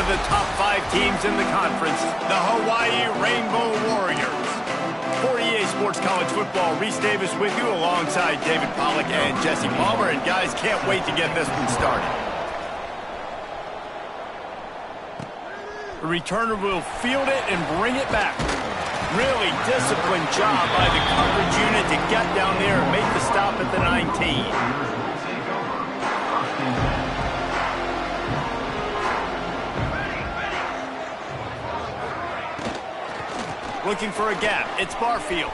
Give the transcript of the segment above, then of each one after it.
the top 5 teams in the conference, the Hawaii Rainbow Warriors. For EA Sports College Football, Reese Davis with you alongside David Pollack and Jesse Palmer. And guys, can't wait to get this one started. The returner will field it and bring it back. Really disciplined job by the coverage unit to get down there and make the stop at the 19. Looking for a gap. It's Barfield.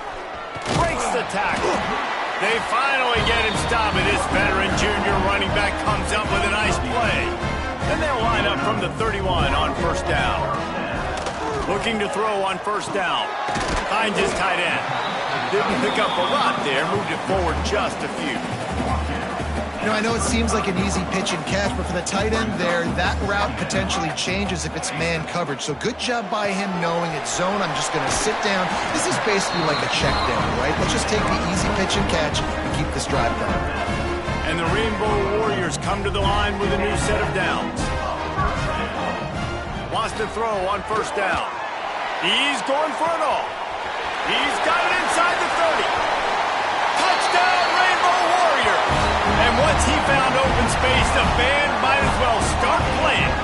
Breaks the tackle. They finally get him stopped. And this veteran junior running back comes up with a nice play. And they'll line up from the 31 on first down. Looking to throw on first down. Finds his tight end. Didn't pick up a lot there. Moved it forward just a few. You know, I know it seems like an easy pitch and catch, but for the tight end there, that route potentially changes if it's man coverage. So good job by him knowing it's zone. I'm just going to sit down. This is basically like a check down, right? Let's just take the easy pitch and catch and keep this drive going. And the Rainbow Warriors come to the line with a new set of downs. Wants to throw on first down. He's going for it all. He's got it inside the 30. Touchdown, Rainbow Warriors. And once he found open space, the band might as well start playing.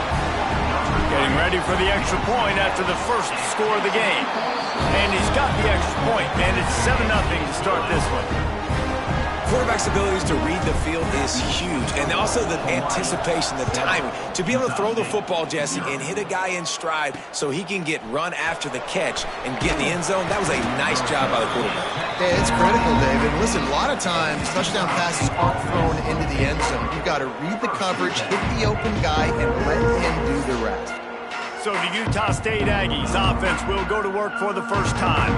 Getting ready for the extra point after the first score of the game. And he's got the extra point, and it's 7-0 to start this one. Quarterback's abilities to read the field is huge, and also the anticipation, the timing. To be able to throw the football, Jesse, and hit a guy in stride so he can get run after the catch and get in the end zone, that was a nice job by the quarterback. Yeah, it's critical, David. Listen, a lot of times touchdown passes aren't thrown into the end zone. You've got to read the coverage, hit the open guy, and let him do the rest. So the Utah State Aggies offense will go to work for the first time.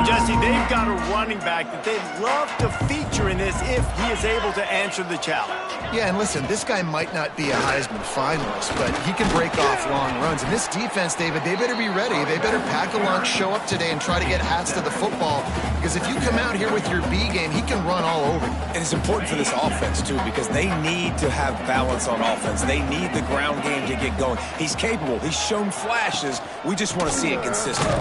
Jesse, they've got a running back that they'd love to feature in this if he is able to answer the challenge. Yeah, and listen, this guy might not be a Heisman finalist, but he can break off long runs. And this defense, David, they better be ready. They better pack a lunch, show up today, and try to get hats to the football. Because if you come out here with your B game, he can run all over you. And it's important for this offense, too, because they need to have balance on offense. They need the ground game to get going. He's capable. He's shown flashes. We just want to see it consistently.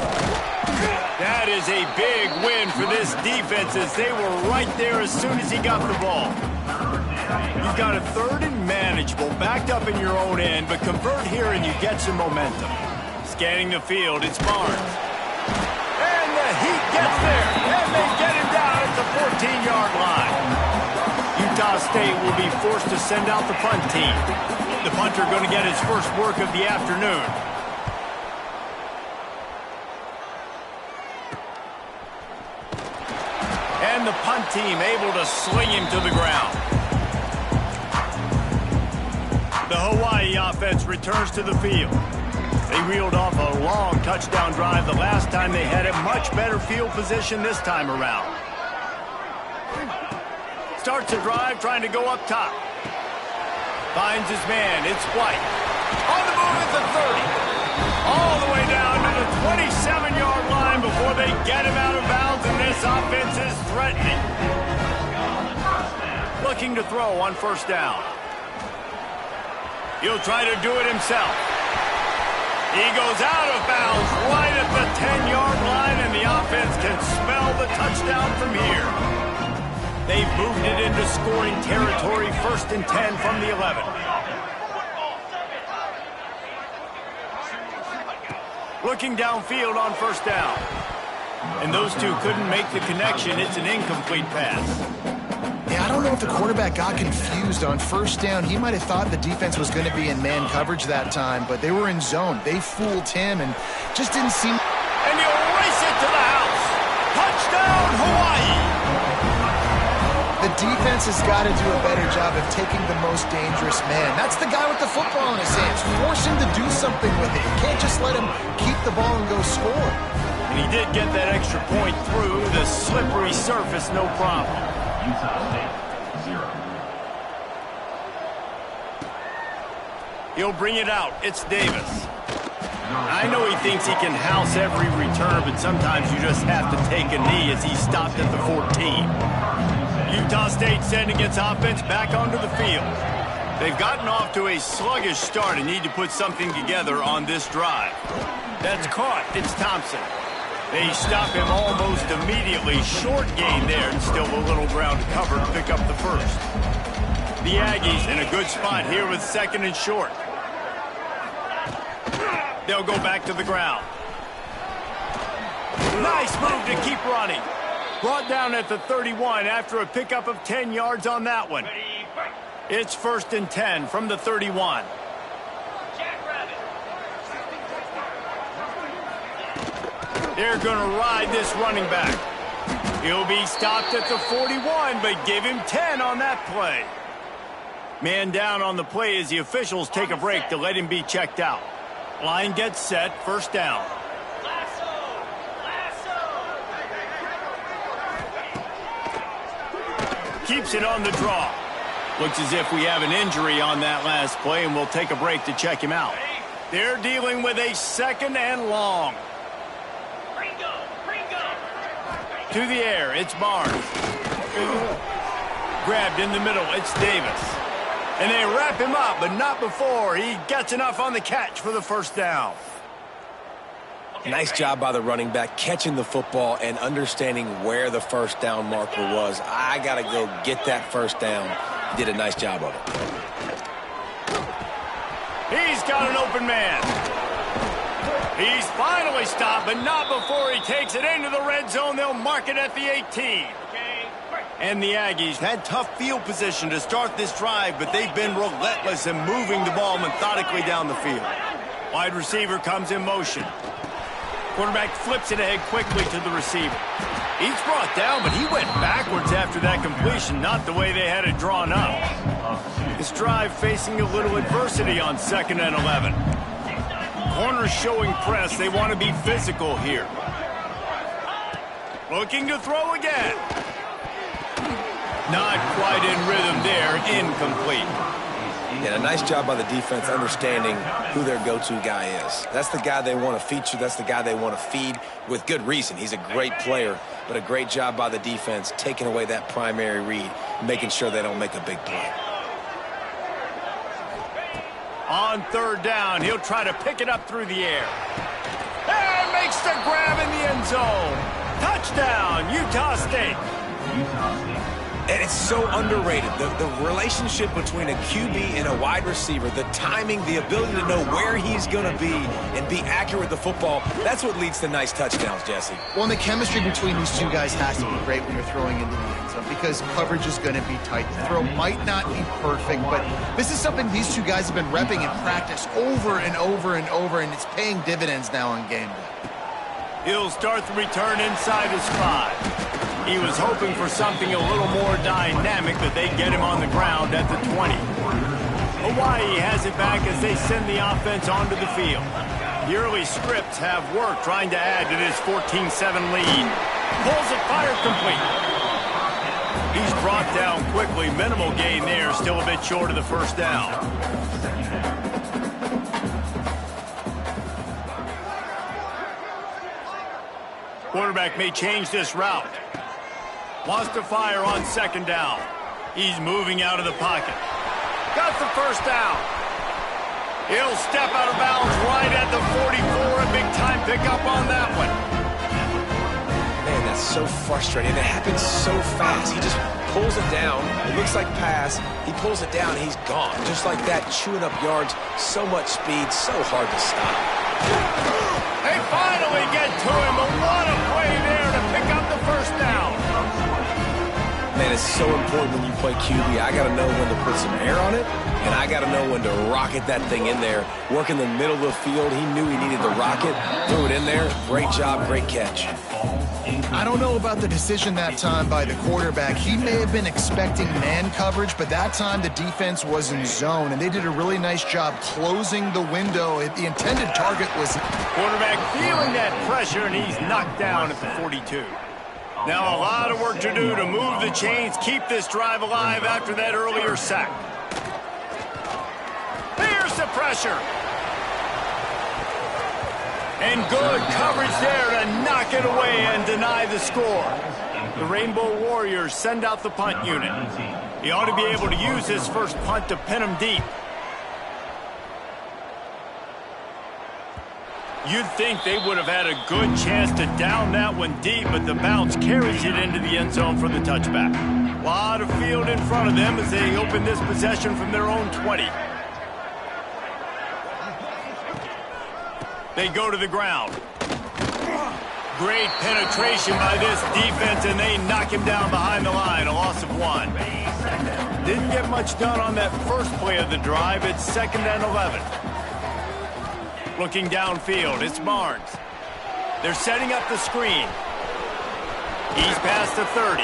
That is a big win for this defense as they were right there as soon as he got the ball. You've got a 3rd and manageable, backed up in your own end, but convert here and you get some momentum. Scanning the field, it's Barnes. And the Heat gets there, and they get him down at the 14-yard line. Utah State will be forced to send out the punt team. The punter going to get his first work of the afternoon. And the punt team able to sling him to the ground. The Hawaii offense returns to the field. They reeled off a long touchdown drive the last time. They had a much better field position this time around. Starts a drive trying to go up top. Finds his man. It's White. On the move at the 30. All the way down to the 27-yard line before they get him out of bounds, and this offense is threatening. Looking to throw on first down. He'll try to do it himself. He goes out of bounds right at the 10-yard line, and the offense can smell the touchdown from here. They've moved it into scoring territory, 1st and 10 from the 11. Looking downfield on first down. And those two couldn't make the connection. It's an incomplete pass. Yeah, I don't know if the quarterback got confused on first down. He might have thought the defense was going to be in man coverage that time, but they were in zone. They fooled him and just didn't seem... And he'll race it to the house. Touchdown, Hawaii. The defense has got to do a better job of taking the most dangerous man. That's the guy with the football in his hands. Force him to do something with it. You can't just let him keep the ball and go score. And he did get that extra point through the slippery surface, no problem. He'll bring it out. It's Davis. I know he thinks he can house every return, but sometimes you just have to take a knee as he stopped at the 14. Utah State sending its offense back onto the field. They've gotten off to a sluggish start and need to put something together on this drive. That's caught. It's Thompson. They stop him almost immediately. Short gain there, and still a little ground to cover to pick up the first. The Aggies in a good spot here with second and short. They'll go back to the ground. Nice move to keep running. Brought down at the 31 after a pickup of 10 yards on that one. It's 1st and 10 from the 31. They're going to ride this running back. He'll be stopped at the 41, but give him 10 on that play. Man down on the play as the officials take a break to let him be checked out. Line gets set, 1st down. Keeps it on the draw. Looks as if we have an injury on that last play, and we'll take a break to check him out. They're dealing with a 2nd and long. To the air, it's Barnes. Grabbed in the middle, it's Davis. And they wrap him up, but not before he gets enough on the catch for the 1st down. Nice job by the running back, catching the football and understanding where the 1st down marker was. I got to go get that 1st down. He did a nice job of it. He's got an open man. He's finally stopped, but not before he takes it into the red zone. They'll mark it at the 18. And the Aggies had tough field position to start this drive, but they've been relentless in moving the ball methodically down the field. Wide receiver comes in motion. Quarterback flips it ahead quickly to the receiver. He's brought down, but he went backwards after that completion, not the way they had it drawn up. This drive facing a little adversity on 2nd and 11. Corners showing press. They want to be physical here. Looking to throw again. Not quite in rhythm there. Incomplete. And a nice job by the defense understanding who their go-to guy is. That's the guy they want to feature. That's the guy they want to feed with good reason. He's a great player, but a great job by the defense taking away that primary read, making sure they don't make a big play. On 3rd down, he'll try to pick it up through the air. And makes the grab in the end zone. Touchdown, Utah State. And it's so underrated. The relationship between a QB and a wide receiver, the timing, the ability to know where he's going to be and be accurate with the football, that's what leads to nice touchdowns, Jesse. Well, and the chemistry between these two guys has to be great when you're throwing into the end zone because coverage is going to be tight. The throw might not be perfect, but this is something these two guys have been repping in practice over and over and over, and it's paying dividends now on game day. He'll start the return inside his 5. He was hoping for something a little more dynamic, but they get him on the ground at the 20. Hawaii has it back as they send the offense onto the field. The early scripts have worked trying to add to this 14-7 lead. Pulls it, fired complete. He's brought down quickly. Minimal gain there, still a bit short of the 1st down. Quarterback may change this route. Wants to fire on 2nd down. He's moving out of the pocket. Got the 1st down. He'll step out of bounds right at the 44. A big-time pickup on that one. Man, that's so frustrating. It happens so fast. He just pulls it down. It looks like pass. He pulls it down, and he's gone. Just like that, chewing up yards. So much speed, so hard to stop. They finally get to him, but what a play there to pick up the 1st down. Man, it's so important when you play QB. I got to know when to put some air on it, and I got to know when to rocket that thing in there. Work in the middle of the field. He knew he needed to rocket. Threw it in there. Great job, great catch. I don't know about the decision that time by the quarterback. He may have been expecting man coverage, but that time the defense was in zone, and they did a really nice job closing the window. The intended target was... Quarterback feeling that pressure, and he's knocked down at the 42. Now a lot of work to do to move the chains, keep this drive alive after that earlier sack. Here's the pressure. And good coverage there to knock it away and deny the score. The Rainbow Warriors send out the punt unit. He ought to be able to use his first punt to pin him deep. You'd think they would have had a good chance to down that one deep, but the bounce carries it into the end zone for the touchback. A lot of field in front of them as they open this possession from their own 20. They go to the ground. Great penetration by this defense, and they knock him down behind the line, a loss of 1. Didn't get much done on that first play of the drive. It's 2nd and 11. Looking downfield, it's Barnes. They're setting up the screen. He's past the 30.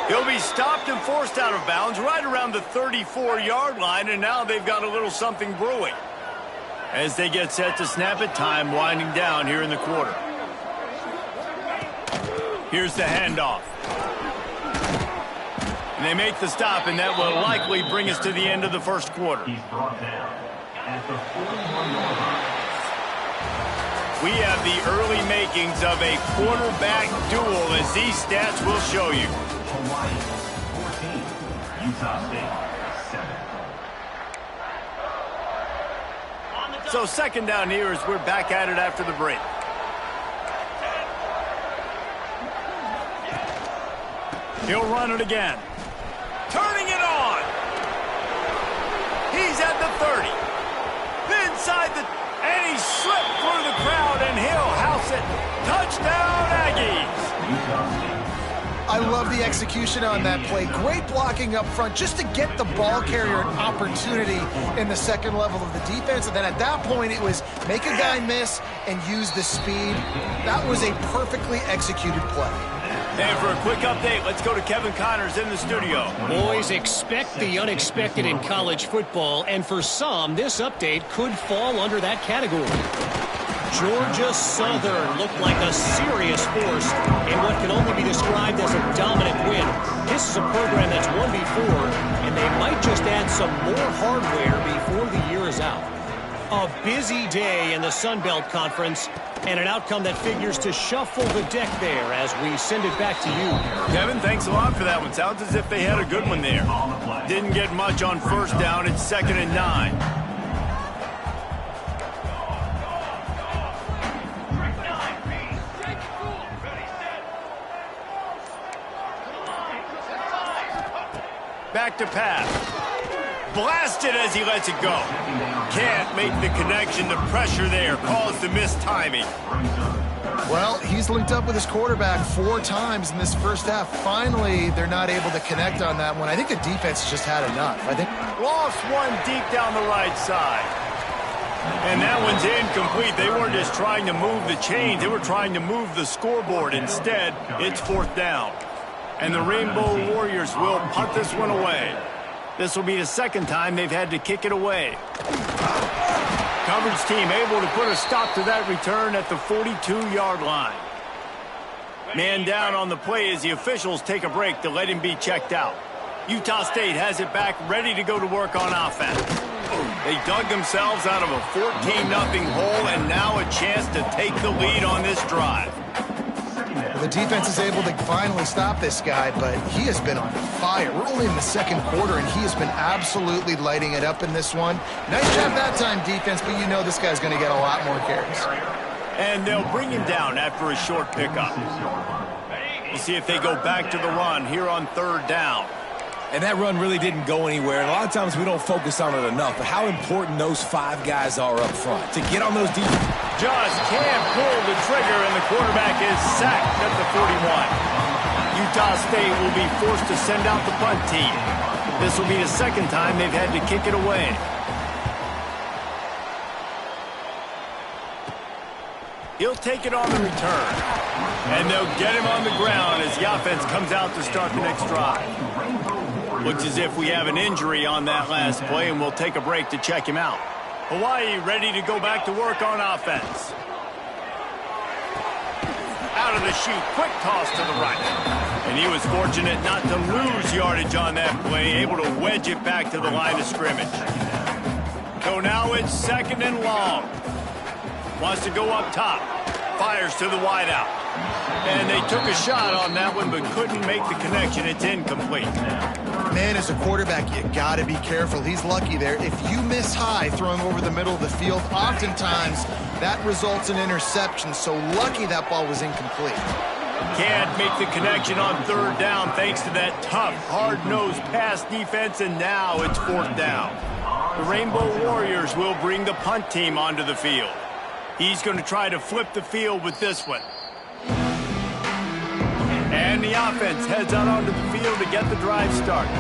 He'll be stopped and forced out of bounds right around the 34-yard line, and now they've got a little something brewing. As they get set to snap it, time winding down here in the quarter. Here's the handoff. And they make the stop, and that will likely bring us to the end of the first quarter. He's brought down at the 41-yard line. We have the early makings of a quarterback duel, as these stats will show you. Hawaii 14, Utah State 7. So 2nd down here as we're back at it after the break. He'll run it again. Turning it on. He's at the 30. Inside the... And he slipped through the crowd, and he'll house it. Touchdown, Aggies. I love the execution on that play. Great blocking up front just to get the ball carrier an opportunity in the second level of the defense. And then at that point, it was make a guy miss and use the speed. That was a perfectly executed play. And for a quick update, let's go to Kevin Connors in the studio. Boys, expect the unexpected in college football, and for some, this update could fall under that category. Georgia Southern looked like a serious force in what can only be described as a dominant win. This is a program that's won before, and they might just add some more hardware before the year is out. A busy day in the Sun Belt Conference, and an outcome that figures to shuffle the deck there as we send it back to you. Kevin, thanks a lot for that one. Sounds as if they had a good one there. Didn't get much on first down. It's 2nd and 9. Back to pass. Blasted as he lets it go. Can't make the connection. The pressure there caused the missed timing. Well, he's linked up with his quarterback 4 times in this first half. Finally, they're not able to connect on that one. I think the defense just had enough. I think lost one deep down the right side. And that one's incomplete. They weren't just trying to move the chains. They were trying to move the scoreboard. Instead, it's 4th down. And the Rainbow Warriors will punt this one away. This will be the 2nd time they've had to kick it away. Coverage team able to put a stop to that return at the 42-yard line. Man down on the play as the officials take a break to let him be checked out. Utah State has it back, ready to go to work on offense. They dug themselves out of a 14-0 hole, and now a chance to take the lead on this drive. the defense is able to finally stop this guy, but he has been on fire. We're only in the 2nd quarter, and he has been absolutely lighting it up in this one. Nice job that time, defense, but you know this guy's going to get a lot more carries. And they'll bring him down after a short pickup. We'll see if they go back to the run here on 3rd down. And that run really didn't go anywhere. And a lot of times we don't focus on it enough. But how important those 5 guys are up front to get on those deep. Just can't pull the trigger, and the quarterback is sacked at the 41. Utah State will be forced to send out the punt team. This will be the 2nd time they've had to kick it away. He'll take it on the return. And they'll get him on the ground as the offense comes out to start the next drive. Looks as if we have an injury on that last play, and we'll take a break to check him out. Hawaii ready to go back to work on offense. Out of the chute, quick toss to the right. And he was fortunate not to lose yardage on that play, able to wedge it back to the line of scrimmage. So now it's 2nd and long. Wants to go up top. Fires to the wideout. And they took a shot on that one, but couldn't make the connection. It's incomplete. Man, as a quarterback, you got to be careful. He's lucky there. If you miss high throwing over the middle of the field, oftentimes that results in interception. So lucky that ball was incomplete. Can't make the connection on third down thanks to that tough, hard-nosed pass defense, and now it's fourth down. The Rainbow Warriors will bring the punt team onto the field. He's going to try to flip the field with this one. And the offense heads out onto the field to get the drive started.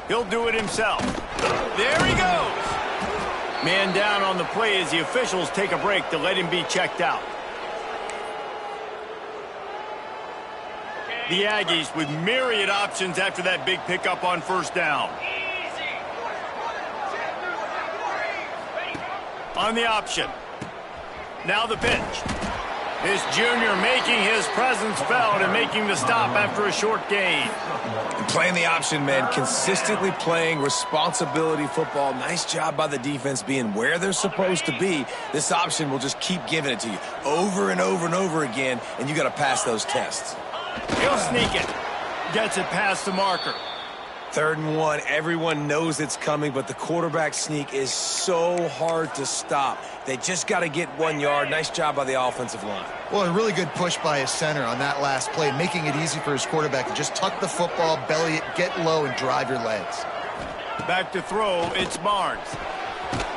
He'll do it himself. There he goes. Man down on the play as the officials take a break to let him be checked out. The Aggies with myriad options after that big pickup on first down. On the option. Now the pitch. This junior making his presence felt and making the stop after a short gain. Playing the option, man, consistently playing responsibility football. Nice job by the defense being where they're supposed to be. This option will just keep giving it to you over and over and over again, and you got to pass those tests. He'll sneak it. Gets it past the marker. 3rd and 1, everyone knows it's coming, but the quarterback sneak is so hard to stop. They just got to get 1 yard. Nice job by the offensive line. Well, a really good push by his center on that last play, making it easy for his quarterback to just tuck the football, belly it, get low, and drive your legs. Back to throw, it's Barnes.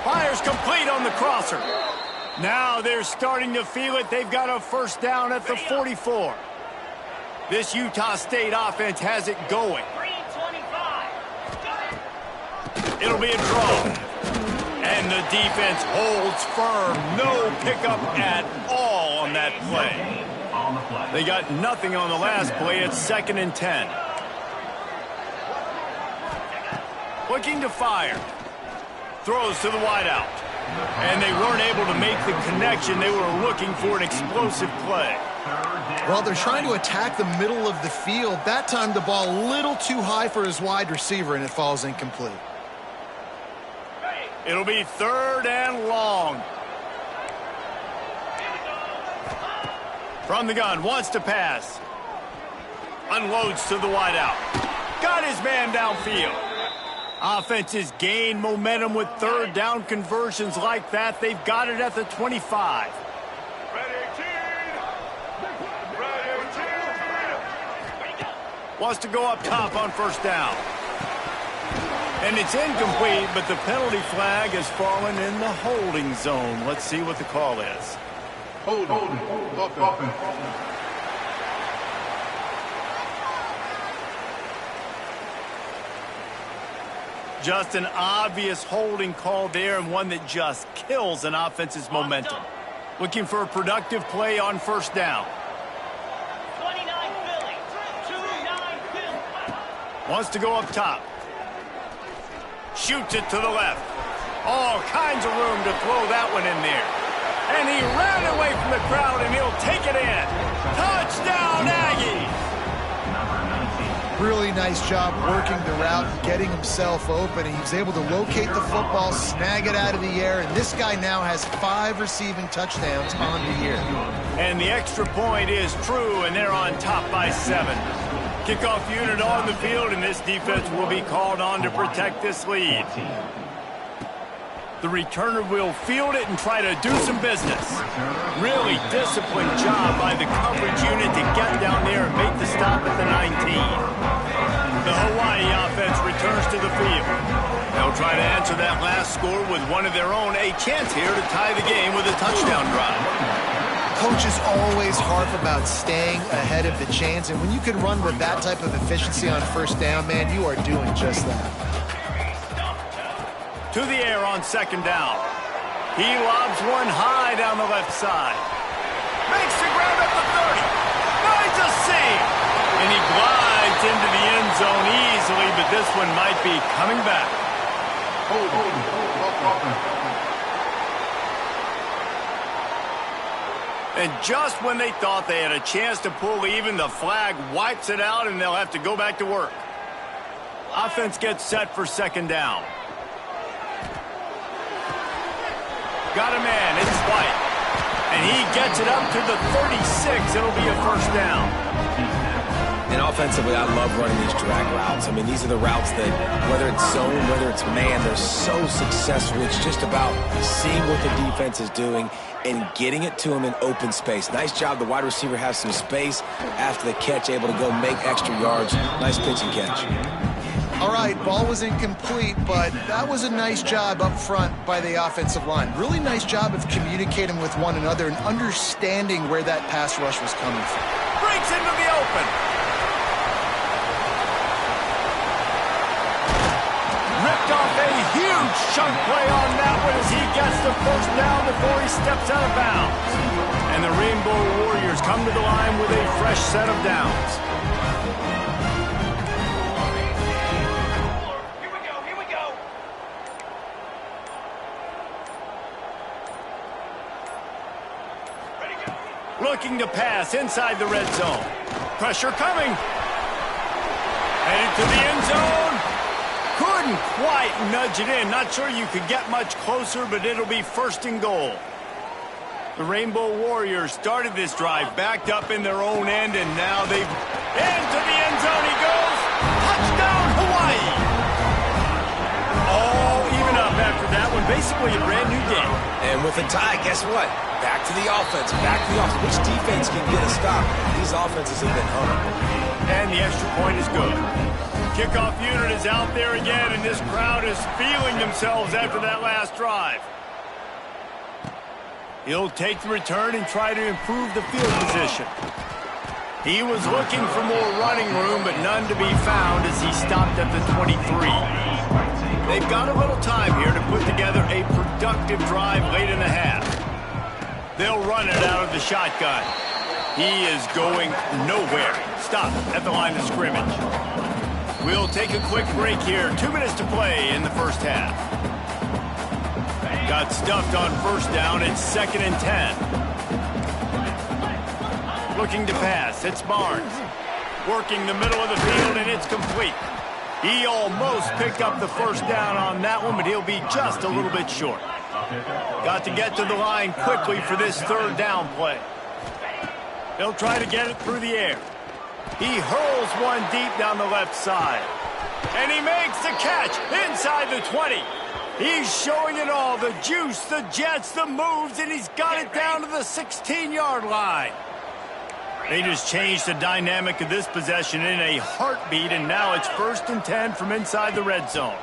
Fires complete on the crosser. Now they're starting to feel it. They've got a first down at the 44. This Utah State offense has it going. It'll be a draw. And the defense holds firm. No pickup at all on that play. They got nothing on the last play. It's 2nd and 10. Looking to fire. Throws to the wideout. And they weren't able to make the connection. They were looking for an explosive play. Well, they're trying to attack the middle of the field. That time the ball a little too high for his wide receiver, and it falls incomplete. It'll be 3rd and long. From the gun, wants to pass. Unloads to the wideout. Got his man downfield. Offenses gain momentum with 3rd down conversions like that. They've got it at the 25. Wants to go up top on first down. And it's incomplete, but the penalty flag has fallen in the holding zone. Let's see what the call is. Holding. Just an obvious holding call there, and one that just kills an offense's momentum. Looking for a productive play on first down. Wants to go up top. Shoots it to the left. All kinds of room to throw that one in there. And he ran away from the crowd, and he'll take it in. Touchdown, Aggies! Really nice job working the route, getting himself open. He was able to locate the football, snag it out of the air, and this guy now has 5 receiving touchdowns on the year. And the extra point is true, and they're on top by 7. Kickoff unit on the field, and this defense will be called on to protect this lead. The returner will field it and try to do some business. Really disciplined job by the coverage unit to get down there and make the stop at the 19. The Hawaii offense returns to the field. They'll try to answer that last score with one of their own. A chance here to tie the game with a touchdown drive. Coaches always harp about staying ahead of the chains, and when you can run with that type of efficiency on first down, man, you are doing just that. To the air on 2nd down. He lobs one high down the left side. Makes the grab at the 30. Finds a seam. And he glides into the end zone easily, but this one might be coming back. And just when they thought they had a chance to pull even, the flag wipes it out, and they'll have to go back to work. Offense gets set for 2nd down. Got a man. It's White. And he gets it up to the 36. It'll be a first down. And offensively, I love running these drag routes. I mean, these are the routes that, whether it's zone, whether it's man, they're so successful. It's just about seeing what the defense is doing and getting it to him in open space. Nice job. The wide receiver has some space after the catch, able to go make extra yards. Nice pitch and catch. All right, ball was incomplete, but that was a nice job up front by the offensive line. Really nice job of communicating with one another and understanding where that pass rush was coming from. Breaks into the open. Ripped off a huge chunk play on that one as he gets the first down before he steps out of bounds. And the Rainbow Warriors come to the line with a fresh set of downs. Looking to pass inside the red zone. Pressure coming. Headed to the end zone. Couldn't quite nudge it in. Not sure you could get much closer, but it'll be first and goal. The Rainbow Warriors started this drive, backed up in their own end, and now they've... Into the end zone he goes. Touchdown, Hawaii. All even up after that one. Basically a brand new game. And with a tie, guess what? Back to the offense. Back to the offense. Which defense can get a stop? These offenses have been hung. And the extra point is good. Kickoff unit is out there again, and this crowd is feeling themselves after that last drive. He'll take the return and try to improve the field position. He was looking for more running room, but none to be found as he stopped at the 23. They've got a little time here to put together a productive drive late in the half. They'll run it out of the shotgun. He is going nowhere. Stop at the line of scrimmage. We'll take a quick break here. 2 minutes to play in the first half. Got stuffed on first down. It's 2nd and 10. Looking to pass. It's Barnes. Working the middle of the field, and it's complete. He almost picked up the first down on that one, but he'll be just a little bit short. Got to get to the line quickly for this third down play. They'll try to get it through the air. He hurls one deep down the left side. And he makes the catch inside the 20. He's showing it all, the juice, the jets, the moves, and he's got it down to the 16-yard line. They just changed the dynamic of this possession in a heartbeat, and now it's 1st and 10 from inside the red zone.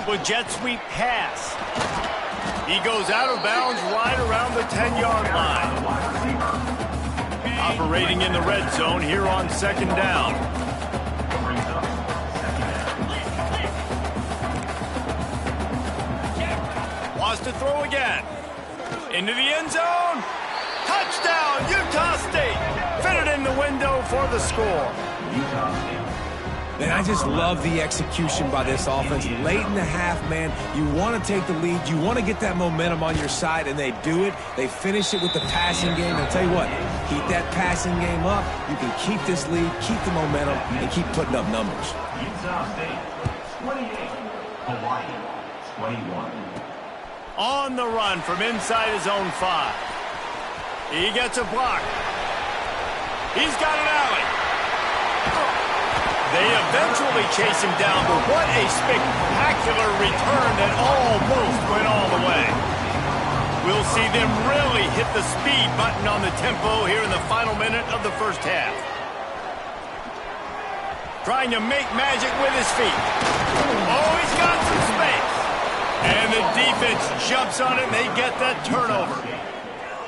With jet sweep pass. He goes out of bounds right around the 10-yard line. Operating in the red zone here on 2nd down. Wants to throw again. Into the end zone. Touchdown, Utah State. Fitted in the window for the score. Man, I just love the execution by this offense. Late in the half, man, you want to take the lead. You want to get that momentum on your side, and they do it. They finish it with the passing game. And I'll tell you what, keep that passing game up. You can keep this lead, keep the momentum, and keep putting up numbers. Utah State 28, Hawaii 21. On the run from inside his own 5. He gets a block. He's got an alley. They eventually chase him down, but what a spectacular return that almost went all the way. We'll see them really hit the speed button on the tempo here in the final minute of the first half. Trying to make magic with his feet. Oh, he's got some space. And the defense jumps on it, and they get that turnover.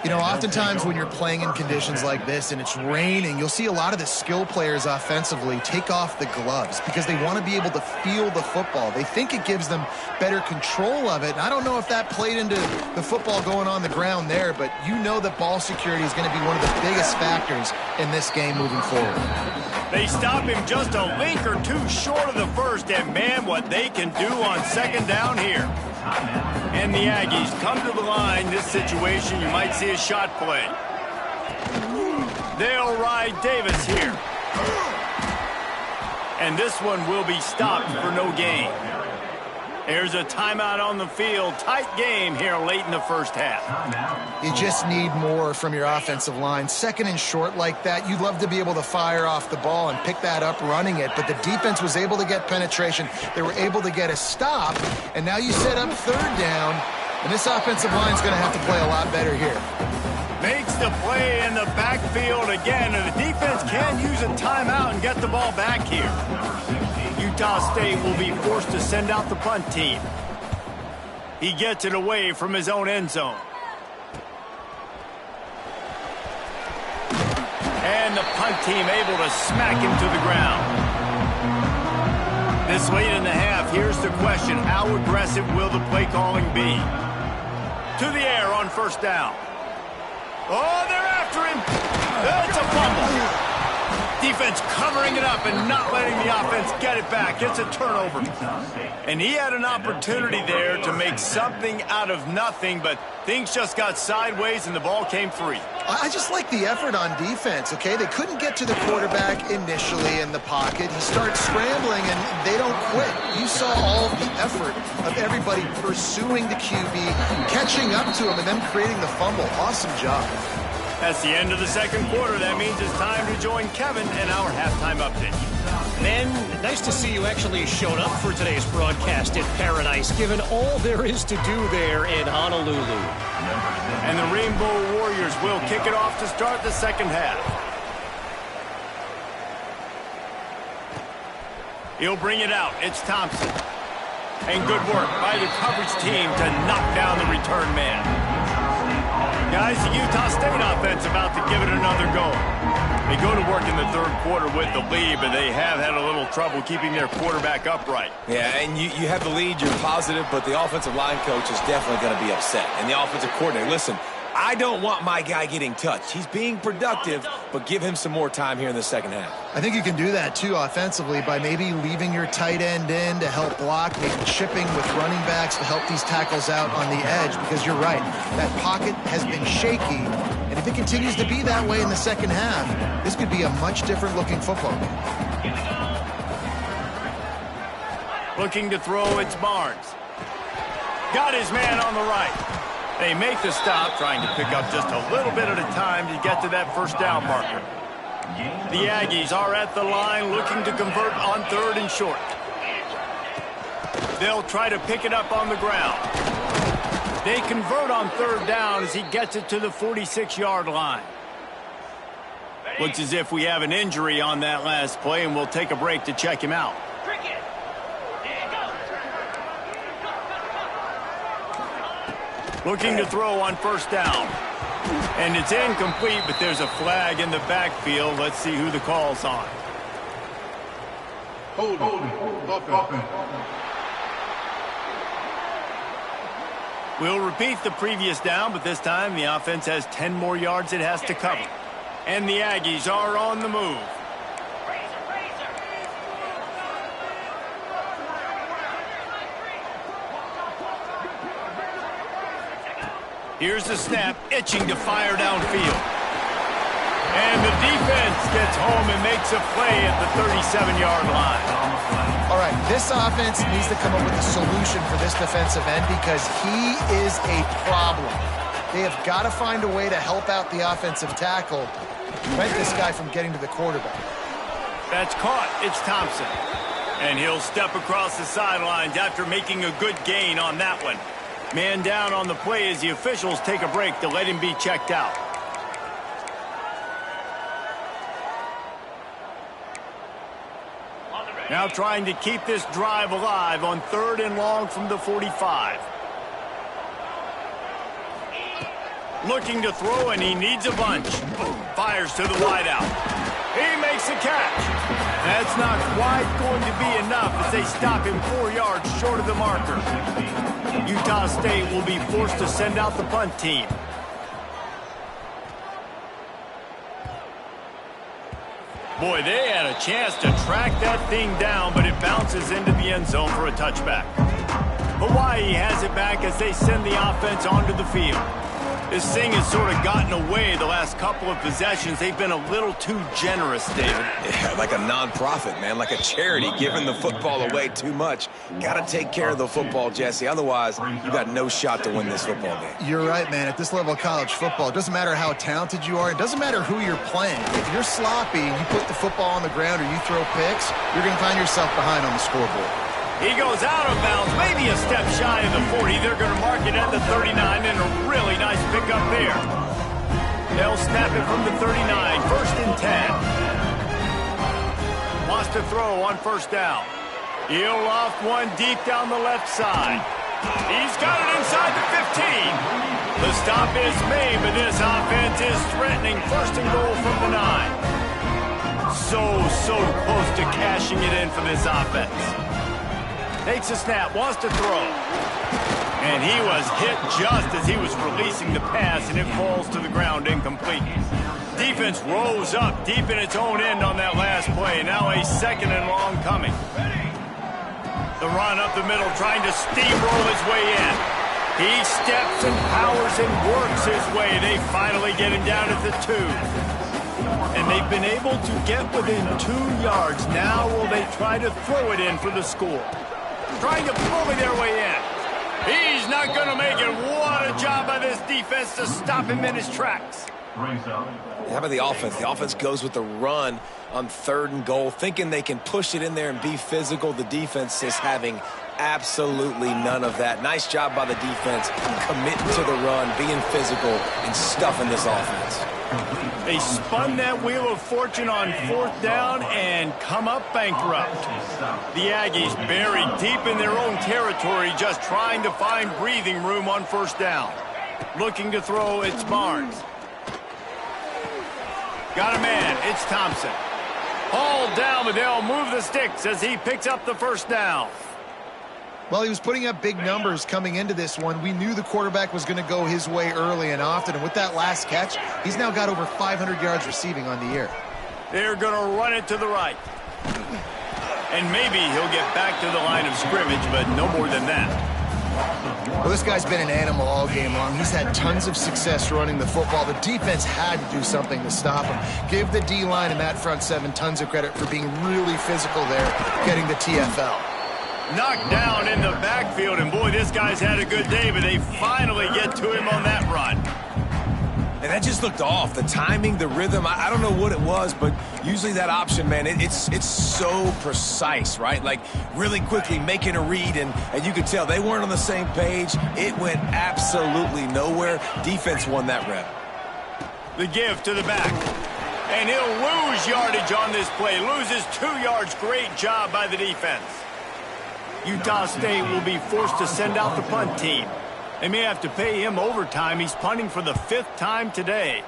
You know, oftentimes when you're playing in conditions like this and it's raining, you'll see a lot of the skill players offensively take off the gloves because they want to be able to feel the football. They think it gives them better control of it. And I don't know if that played into the football going on the ground there, but you know that ball security is going to be one of the biggest factors in this game moving forward. They stop him just a link or two short of the first, and man, what they can do on 2nd down here. And the Aggies come to the line. This situation, you might see a shot play. They'll ride Davis here. And this one will be stopped for no gain. There's a timeout on the field. Tight game here late in the first half. You just need more from your offensive line. Second and short like that, you'd love to be able to fire off the ball and pick that up running it, but the defense was able to get penetration. They were able to get a stop, and now you set up third down, and this offensive line is going to have to play a lot better here. Makes the play in the backfield again, and the defense can use a timeout and get the ball back here. Utah State will be forced to send out the punt team. He gets it away from his own end zone. And the punt team able to smack him to the ground. This late in the half, here's the question. How aggressive will the play calling be? To the air on first down. Oh, they're after him. It's a fumble. Defense covering it up and not letting the offense get it back. It's a turnover. And he had an opportunity there to make something out of nothing, but things just got sideways and the ball came free. I just like the effort on defense, okay? They couldn't get to the quarterback initially in the pocket. He starts scrambling, and they don't quit. You saw all of the effort of everybody pursuing the QB, catching up to him, and then creating the fumble. Awesome job. That's the end of the second quarter. That means it's time to join Kevin and our halftime update. Ben, nice to see you actually showed up for today's broadcast at Paradise, given all there is to do there in Honolulu. And the Rainbow Warriors will kick it off to start the second half. He'll bring it out. It's Thompson. And good work by the coverage team to knock down the return man. Guys, the Utah State offense about to give it another go. They go to work in the third quarter with the lead, but they have had a little trouble keeping their quarterback upright. Yeah, and you have the lead, you're positive, but the offensive line coach is definitely going to be upset. And the offensive coordinator, listen, I don't want my guy getting touched. He's being productive, but give him some more time here in the second half. I think you can do that, too, offensively, by maybe leaving your tight end in to help block, maybe chipping with running backs to help these tackles out on the edge, because you're right. That pocket has been shaky, and if it continues to be that way in the second half, this could be a much different-looking football game. Looking to throw, it's Barnes. Got his man on the right. They make the stop, trying to pick up just a little bit at a time to get to that first down marker. The Aggies are at the line looking to convert on third and short. They'll try to pick it up on the ground. They convert on third down as he gets it to the 46-yard line. Looks as if we have an injury on that last play, and we'll take a break to check him out. Looking to throw on first down. And it's incomplete, but there's a flag in the backfield. Let's see who the call's on. Hold offense. We'll repeat the previous down, but this time the offense has 10 more yards it has to cover. And the Aggies are on the move. Here's the snap, itching to fire downfield. And the defense gets home and makes a play at the 37-yard line. All right, this offense needs to come up with a solution for this defensive end because he is a problem. They have got to find a way to help out the offensive tackle, prevent this guy from getting to the quarterback. That's caught. It's Thompson. And he'll step across the sidelines after making a good gain on that one. Man down on the play as the officials take a break to let him be checked out. Now trying to keep this drive alive on third and long from the 45. Looking to throw, and he needs a bunch. Fires to the wideout. He makes a catch. That's not quite going to be enough as they stop him 4 yards short of the marker. Utah State will be forced to send out the punt team. Boy, they had a chance to track that thing down, but it bounces into the end zone for a touchback. Hawaii has it back as they send the offense onto the field. This thing has sort of gotten away the last couple of possessions. They've been a little too generous, David. Yeah, like a non-profit, man, like a charity, giving the football away too much. Got to take care of the football, Jesse. Otherwise, you got no shot to win this football game. You're right, man. At this level of college football, it doesn't matter how talented you are. It doesn't matter who you're playing. If you're sloppy and you put the football on the ground or you throw picks, you're going to find yourself behind on the scoreboard. He goes out of bounds, maybe a step shy of the 40. They're going to mark it at the 39, and a really nice pickup there. They'll snap it from the 39, 1st and 10. Wants to throw on 1st down. He'll loft one deep down the left side. He's got it inside the 15. The stop is made, but this offense is threatening 1st and goal from the 9. So close to cashing it in for this offense. Takes a snap, wants to throw. And he was hit just as he was releasing the pass, and it falls to the ground incomplete. Defense rose up deep in its own end on that last play. Now a 2nd and long coming. The run up the middle, trying to steamroll his way in. He steps and powers and works his way. They finally get him down at the 2. And they've been able to get within 2 yards. Now will they try to throw it in for the score? Trying to bully their way in. He's not going to make it. What a job by this defense to stop him in his tracks. How about the offense? The offense goes with the run on 3rd and goal, thinking they can push it in there and be physical. The defense is having absolutely none of that. Nice job by the defense, committing to the run, being physical, and stuffing this offense. They spun that wheel of fortune on 4th down and come up bankrupt. The Aggies buried deep in their own territory, just trying to find breathing room on 1st down. Looking to throw, it's Barnes. Got a man, it's Thompson. Hauled down, but they'll move the sticks as he picks up the 1st down. Well, he was putting up big numbers coming into this one. We knew the quarterback was going to go his way early and often, and with that last catch, he's now got over 500 yards receiving on the year. They're going to run it to the right. And maybe he'll get back to the line of scrimmage, but no more than that. Well, this guy's been an animal all game long. He's had tons of success running the football. The defense had to do something to stop him. Give the D-line and that front 7 tons of credit for being really physical there, getting the TFL. Knocked down in the backfield, and boy, this guy's had a good day, but they finally get to him on that run. And that just looked off. The timing, the rhythm, I don't know what it was, but usually that option, man, it's so precise, right? Like really quickly making a read, and you could tell they weren't on the same page. It went absolutely nowhere. Defense won that rep. The give to the back. And he'll lose yardage on this play. Loses 2 yards. Great job by the defense. Utah State will be forced to send out the punt team. They may have to pay him overtime. He's punting for the 5th time today.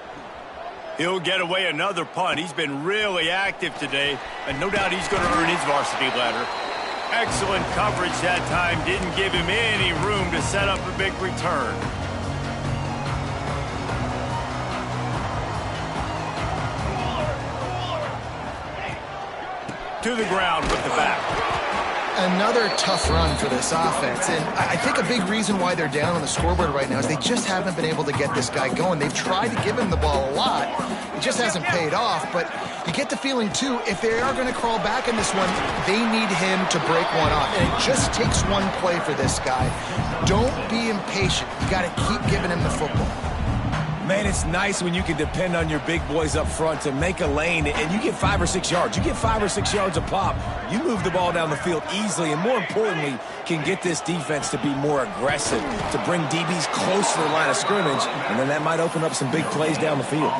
He'll get away another punt. He's been really active today, and no doubt he's going to earn his varsity letter. Excellent coverage that time. Didn't give him any room to set up a big return. To the ground with the back. Another tough run for this offense, and I think a big reason why they're down on the scoreboard right now is they just haven't been able to get this guy going. They've tried to give him the ball a lot. It just hasn't paid off, but you get the feeling, too, if they are going to crawl back in this one, they need him to break one off, and it just takes one play for this guy. Don't be impatient. You got to keep giving him the football. Man, it's nice when you can depend on your big boys up front to make a lane, and you get 5 or 6 yards. You get 5 or 6 yards a pop. You move the ball down the field easily, and more importantly, can get this defense to be more aggressive, to bring DBs close to the line of scrimmage, and then that might open up some big plays down the field.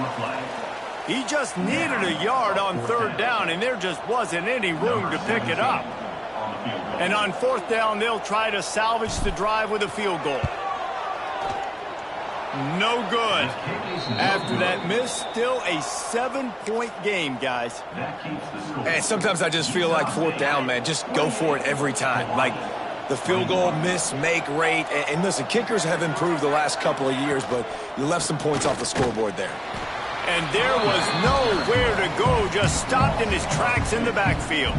He just needed a yard on 3rd down, and there just wasn't any room to pick it up. And on 4th down, they'll try to salvage the drive with a field goal. No good. After that miss, still a 7-point game, guys. And sometimes I just feel like 4th down, man, just go for it every time. Like the field goal, miss, make rate. And listen, kickers have improved the last couple of years, but you left some points off the scoreboard there. And there was nowhere to go, just stopped in his tracks in the backfield.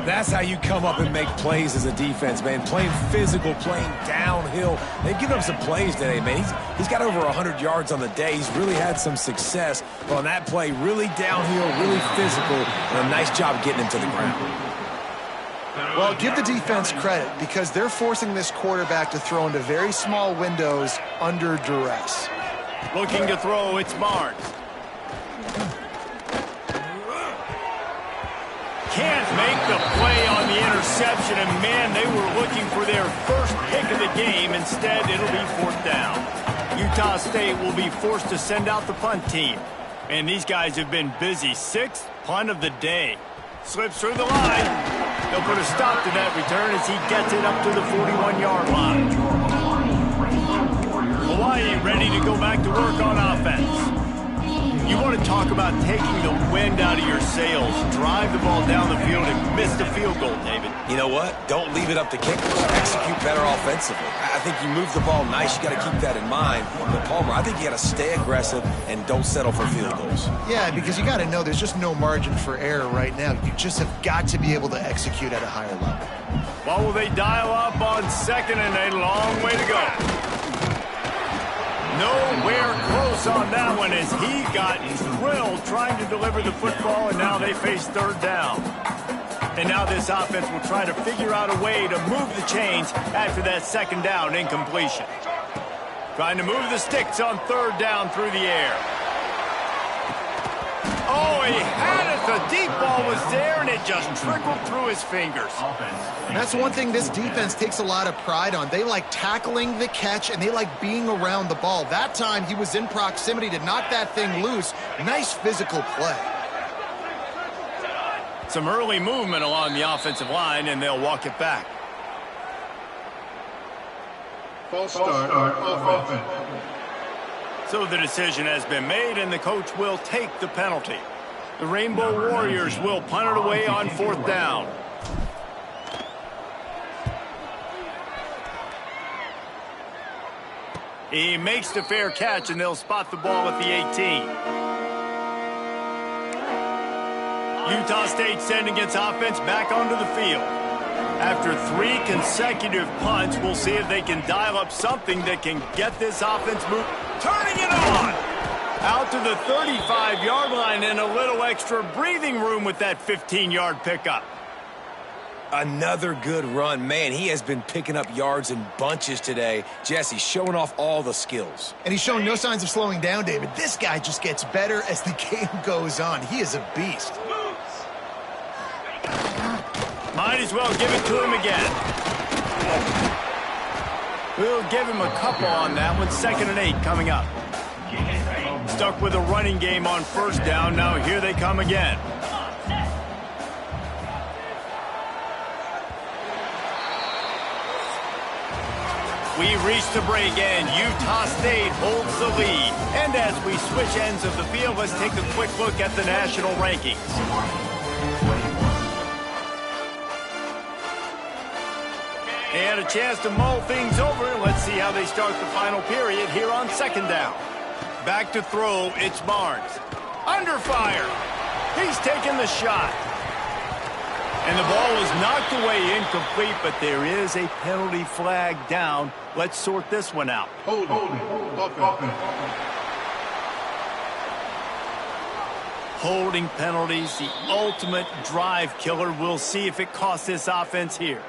That's how you come up and make plays as a defense, man. Playing physical, playing downhill. They've given him some plays today, man. He's got over 100 yards on the day. He's really had some success. But on that play, really downhill, really physical, and a nice job getting him to the ground. Well, give the defense credit because they're forcing this quarterback to throw into very small windows under duress. Looking to throw, it's Barnes. Can't make the play on the interception, and man, they were looking for their first pick of the game. Instead, it'll be 4th down. Utah State will be forced to send out the punt team. And these guys have been busy. 6th punt of the day. Slips through the line. They'll put a stop to that return as he gets it up to the 41-yard line. Hawaii ready to go back to work on offense. You want to talk about taking the wind out of your sails. Drive the ball down the field and miss the field goal, David. You know what? Don't leave it up to kickers. Execute better offensively. I think you move the ball nice. You got to keep that in mind. But Palmer, I think you got to stay aggressive and don't settle for field goals. Yeah, because you got to know there's just no margin for error right now. You just have got to be able to execute at a higher level. Well, will they dial up on 2nd and a long way to go? Nowhere close on that one as he got drilled trying to deliver the football, and now they face 3rd down. And now this offense will try to figure out a way to move the chains after that 2nd down incompletion. Trying to move the sticks on 3rd down through the air. Oh, he had it. The deep ball was there, and it just trickled through his fingers. And that's one thing this defense takes a lot of pride on. They like tackling the catch, and they like being around the ball. That time, he was in proximity to knock that thing loose. Nice physical play. Some early movement along the offensive line, and they'll walk it back. False start offense. So the decision has been made, and the coach will take the penalty. The Rainbow Warriors will punt it away on 4th down. He makes the fair catch, and they'll spot the ball at the 18. Utah State sending its offense back onto the field. After 3 consecutive punts, we'll see if they can dial up something that can get this offense moving. Turning it on! Out to the 35-yard line and a little extra breathing room with that 15-yard pickup. Another good run. Man, he has been picking up yards in bunches today. Jesse showing off all the skills. And he's showing no signs of slowing down, David. This guy just gets better as the game goes on. He is a beast. Might as well give it to him again. We'll give him a couple on that one. 2nd and 8 coming up. Stuck with a running game on 1st down. Now here they come again. We reach the break, and Utah State holds the lead. And as we switch ends of the field, let's take a quick look at the national rankings. They had a chance to mull things over. Let's see how they start the final period here on 2nd down. Back to throw, it's Barnes. Under fire. He's taking the shot. And the ball was knocked away incomplete, but there is a penalty flag down. Let's sort this one out. Hold offense. Holding penalties, the ultimate drive killer. We'll see if it costs this offense here.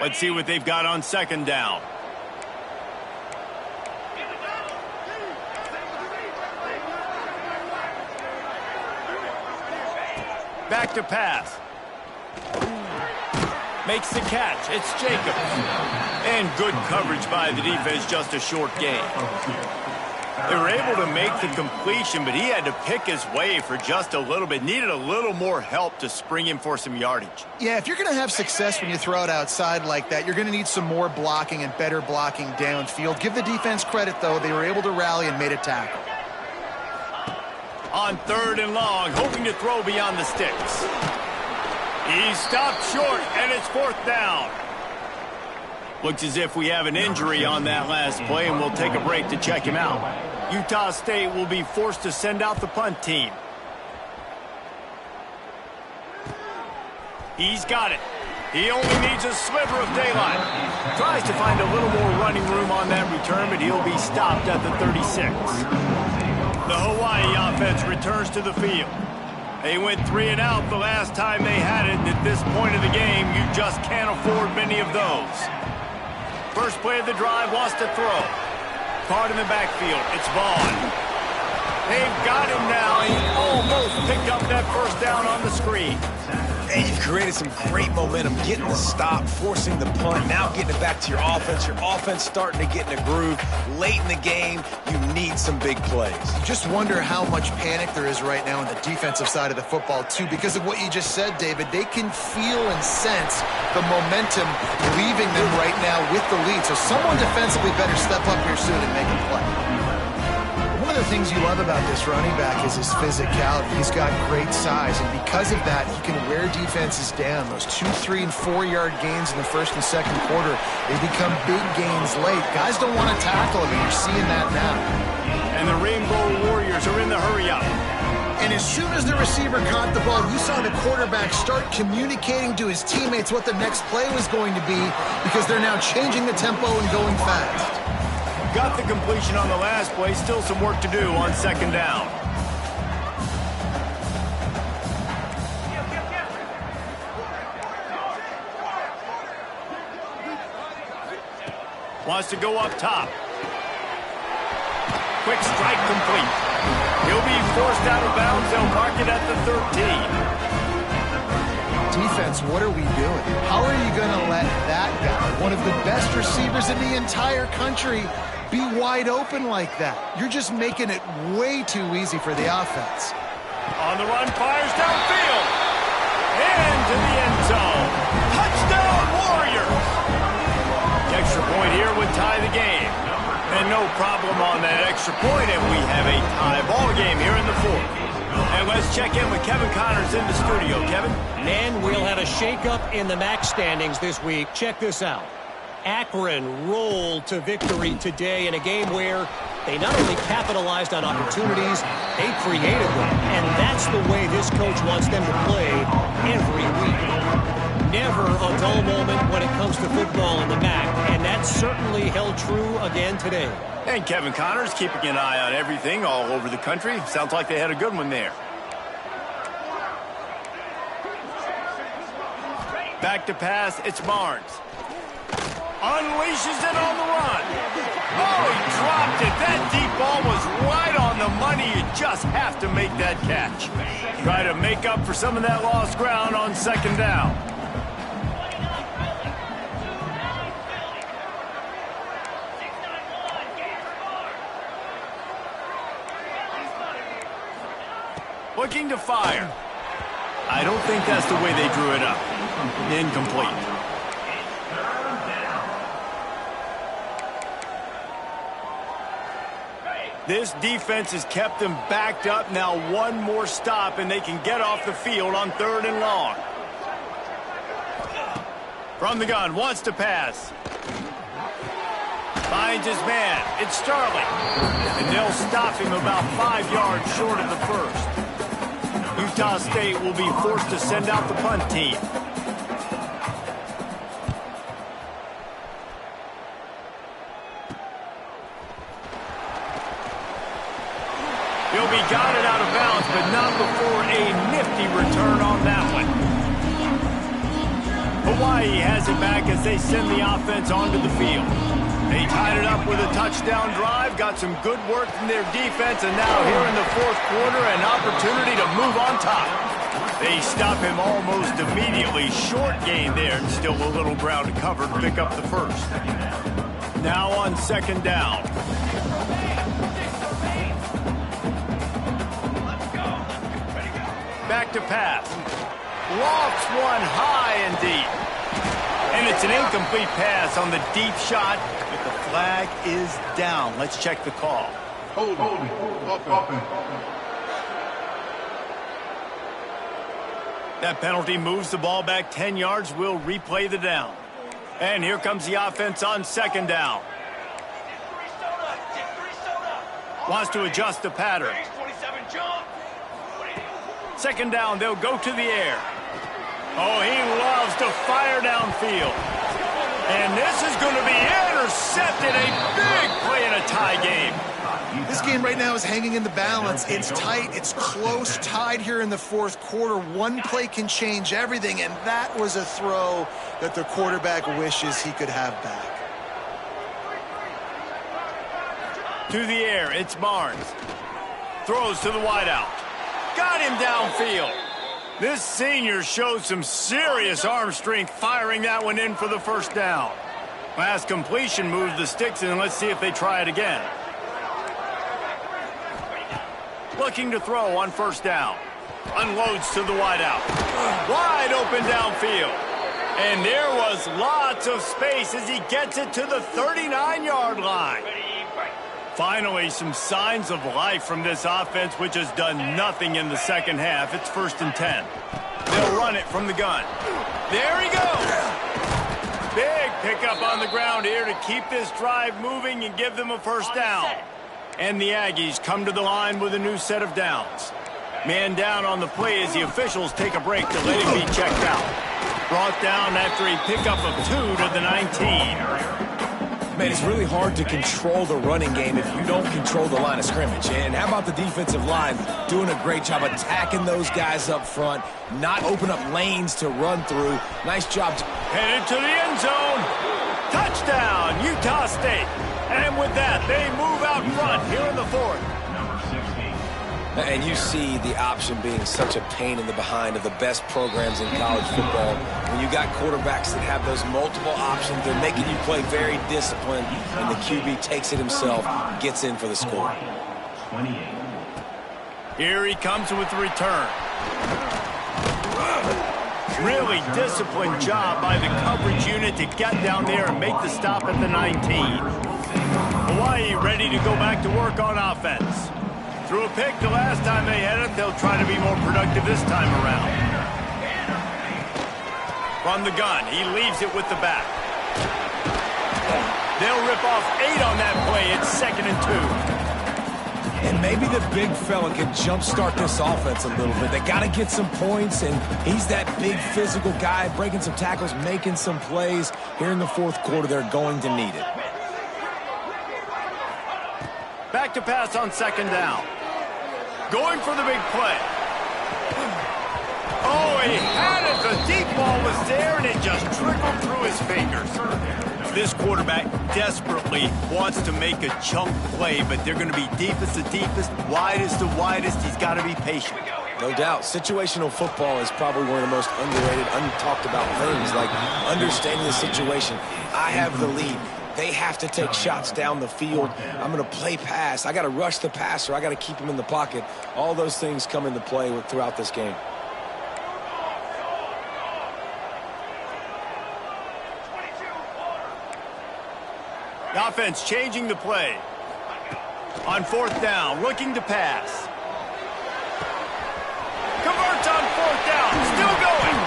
Let's see what they've got on 2nd down. Back to pass. Makes the catch. It's Jacobs. And good coverage by the defense, just a short gain. They were able to make the completion, but he had to pick his way for just a little bit. Needed a little more help to spring him for some yardage. Yeah, if you're going to have success when you throw it outside like that, you're going to need some more blocking and better blocking downfield. Give the defense credit, though. They were able to rally and made a tackle. On 3rd and long, hoping to throw beyond the sticks. He stopped short, and it's 4th down. Looks as if we have an injury on that last play, and we'll take a break to check him out. Utah State will be forced to send out the punt team. He's got it. He only needs a sliver of daylight. Tries to find a little more running room on that return, but he'll be stopped at the 36. The Hawaii offense returns to the field. They went 3 and out the last time they had it, and at this point of the game, you just can't afford many of those. First play of the drive, wants to throw. Caught in the backfield. It's Vaughn. They've got him now. He almost picked up that first down on the screen. And you've created some great momentum, getting the stop, forcing the punt, now getting it back to your offense. Your offense starting to get in a groove. Late in the game, you need some big plays. You just wonder how much panic there is right now on the defensive side of the football, too, because of what you just said, David. They can feel and sense the momentum leaving them right now with the lead. So someone defensively better step up here soon and make a play. One of the things you love about this running back is his physicality. He's got great size, and because of that, he can wear defenses down. Those 2, 3, and 4-yard gains in the first and second quarter, they become big gains late. Guys don't want to tackle him, and you're seeing that now. And the Rainbow Warriors are in the hurry-up. And as soon as the receiver caught the ball, you saw the quarterback start communicating to his teammates what the next play was going to be, because they're now changing the tempo and going fast. Got the completion on the last play. Still some work to do on second down. Wants to go up top. Quick strike complete. He'll be forced out of bounds. They'll mark it at the 13. Defense, what are we doing? How are you going to let that guy, one of the best receivers in the entire country, be wide open like that? You're just making it way too easy for the offense. On the run, fires downfield. Into the end zone. Touchdown, Warriors! The extra point here would tie the game. And no problem on that extra point, and we have a tie ball game here in the fourth. And let's check in with Kevin Connors in the studio. Kevin? And we'll have a shakeup in the MAC standings this week. Check this out. Akron rolled to victory today in a game where they not only capitalized on opportunities, they created them. And that's the way this coach wants them to play every week. Never a dull moment when it comes to football in the MAC, and that certainly held true again today. And Kevin Connors keeping an eye on everything all over the country. Sounds like they had a good one there. Back to pass, it's Barnes. Unleashes it on the run. Oh, he dropped it. That deep ball was right on the money. You just have to make that catch. Try to make up for some of that lost ground on second down. Looking to fire. I don't think that's the way they drew it up. Incomplete. This defense has kept them backed up. Now one more stop and they can get off the field on 3rd and long. From the gun, wants to pass. Finds his man. It's Starling. And they'll stop him about 5 yards short of the first. Utah State will be forced to send out the punt team. He'll be guided out of bounds, but not before a nifty return on that one. Hawaii has it back as they send the offense onto the field. They tied it up with a touchdown drive, got some good work from their defense, and now here in the fourth quarter, an opportunity to move on top. They stop him almost immediately. Short gain there, and still a little ground to cover to pick up the first. Now on second down. Back to pass. Lofts one high and deep. And it's an incomplete pass on the deep shot, but the flag is down. Let's check the call. Hold offense. That penalty moves the ball back 10 yards. We'll replay the down. And here comes the offense on second down. Wants to adjust the pattern. Second down, they'll go to the air. Oh, he loves to fire downfield. And this is going to be intercepted. A big play in a tie game. This game right now is hanging in the balance. It's tight. It's close. Tied here in the fourth quarter. One play can change everything, and that was a throw that the quarterback wishes he could have back. To the air, it's Barnes. Throws to the wideout. Got him downfield. This senior showed some serious arm strength firing that one in for the first down. Last completion moves the sticks in. Let's see if they try it again. Looking to throw on first down. Unloads to the wideout. Wide open downfield. And there was lots of space as he gets it to the 39-yard line. Finally, some signs of life from this offense, which has done nothing in the second half. It's 1st and 10. They'll run it from the gun. There he goes. Big pickup on the ground here to keep this drive moving and give them a first down. And the Aggies come to the line with a new set of downs. Man down on the play as the officials take a break to let him be checked out. Brought down after a pickup of 2 to the 19. Man, it's really hard to control the running game if you don't control the line of scrimmage. And how about the defensive line doing a great job attacking those guys up front, not open up lanes to run through. Nice job. Headed to the end zone. Touchdown, Utah State. And with that, they move out front here in the fourth. And you see the option being such a pain in the behind of the best programs in college football. When you got quarterbacks that have those multiple options, they're making you play very disciplined, and the QB takes it himself, gets in for the score. Here he comes with the return. Really disciplined job by the coverage unit to get down there and make the stop at the 19. Hawaii ready to go back to work on offense. Threw a pick the last time they had it. They'll try to be more productive this time around. From the gun, he leaves it with the back. They'll rip off 8 on that play. It's 2nd and 2. And maybe the big fella can jumpstart this offense a little bit. They got to get some points, and he's that big physical guy, breaking some tackles, making some plays. Here in the fourth quarter, they're going to need it. Back to pass on 2nd down. Going for the big play. Oh, he had it. The deep ball was there, and it just trickled through his fingers. This quarterback desperately wants to make a chunk play, but they're going to be deepest to deepest, widest to widest. He's got to be patient. No doubt. Situational football is probably one of the most underrated, untalked about things, like understanding the situation. I have the lead. They have to take shots down the field. I'm going to play pass. I got to rush the passer. I got to keep him in the pocket. All those things come into play throughout this game. The offense changing the play. On 4th down, looking to pass. Converts on 4th down, still going.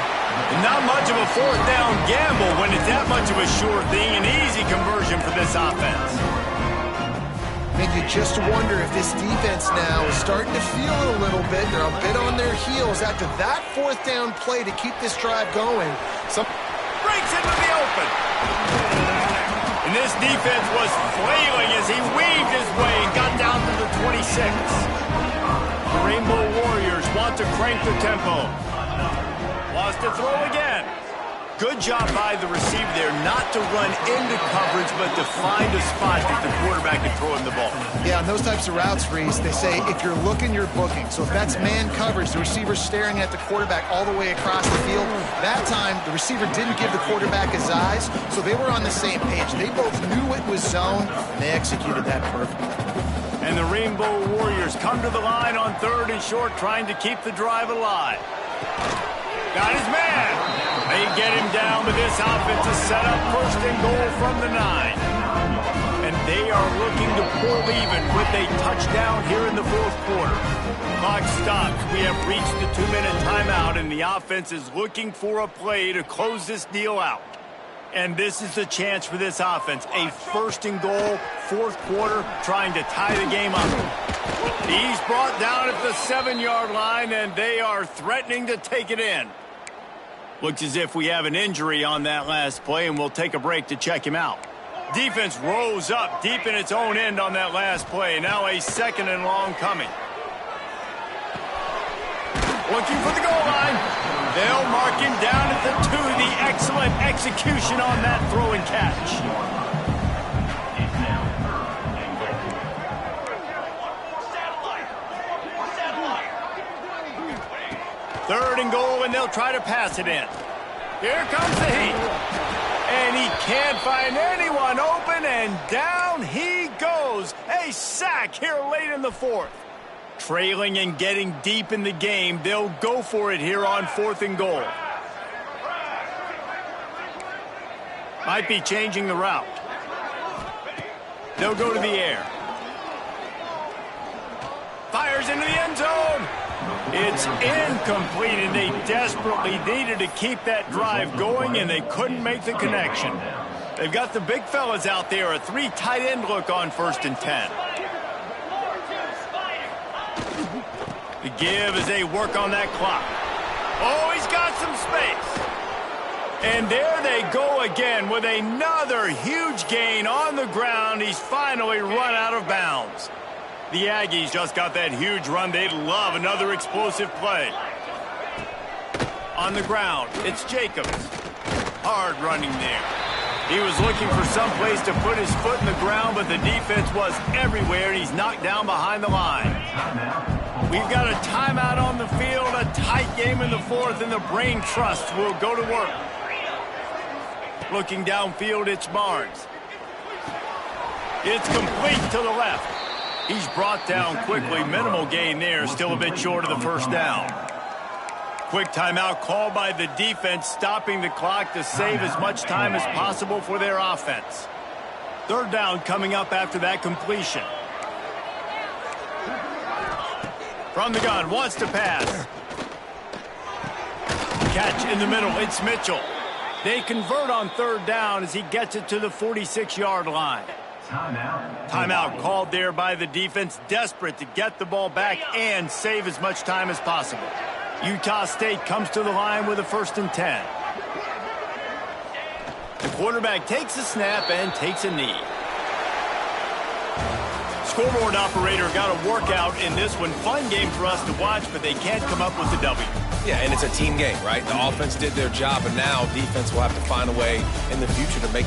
Not much of a 4th down gamble when it's that much of a sure thing. An easy conversion for this offense. And you just wonder if this defense now is starting to feel it a little bit. They're a bit on their heels after that 4th down play to keep this drive going. Breaks into the open. And this defense was flailing as he weaved his way and got down to the 26. The Rainbow Warriors want to crank the tempo. Lost to throw again. Good job by the receiver there not to run into coverage, but to find a spot that the quarterback can throw him the ball. Yeah, on those types of routes, Reese, they say if you're looking, you're booking. So if that's man coverage, the receiver's staring at the quarterback all the way across the field. That time, the receiver didn't give the quarterback his eyes, so they were on the same page. They both knew it was zone, and they executed that perfectly. And the Rainbow Warriors come to the line on 3rd and short, trying to keep the drive alive. Got his man. They get him down, but this offense is set up 1st and goal from the 9. And they are looking to pull even with a touchdown here in the fourth quarter. Clock stops. We have reached the 2-minute timeout, and the offense is looking for a play to close this deal out. And this is the chance for this offense. A 1st and goal, 4th quarter, trying to tie the game up. He's brought down at the 7-yard line, and they are threatening to take it in. Looks as if we have an injury on that last play, and we'll take a break to check him out. Defense rose up deep in its own end on that last play. Now a 2nd and long coming. Looking for the goal line. They'll mark him down at the 2. The excellent execution on that throw and catch. 3rd and goal, and they'll try to pass it in. Here comes the heat. And he can't find anyone open, and down he goes. A sack here late in the 4th. Trailing and getting deep in the game, they'll go for it here on 4th and goal. Might be changing the route. They'll go to the air. Fires into the end zone. It's incomplete, and they desperately needed to keep that drive going, and they couldn't make the connection. They've got the big fellas out there, a 3 tight end look on 1st and 10. The give as they work on that clock. Oh, he's got some space. And there they go again with another huge gain on the ground. He's finally run out of bounds. The Aggies just got that huge run. They'd love another explosive play. On the ground, it's Jacobs. Hard running there. He was looking for some place to put his foot in the ground, but the defense was everywhere, and he's knocked down behind the line. We've got a timeout on the field, a tight game in the 4th, and the Brain Trust will go to work. Looking downfield, it's Barnes. It's complete to the left. He's brought down quickly. Minimal gain there, still a bit short of the 1st down. Quick timeout called by the defense, stopping the clock to save as much time as possible for their offense. 3rd down coming up after that completion. From the gun, wants to pass. Catch in the middle, it's Mitchell. They convert on 3rd down as he gets it to the 46-yard line. Timeout called there by the defense, desperate to get the ball back and save as much time as possible. Utah State comes to the line with a 1st and 10. The quarterback takes a snap and takes a knee. Scoreboard operator got a workout in this one. Fun game for us to watch, but they can't come up with the W. Yeah, and it's a team game, right? The offense did their job, and now defense will have to find a way in the future to make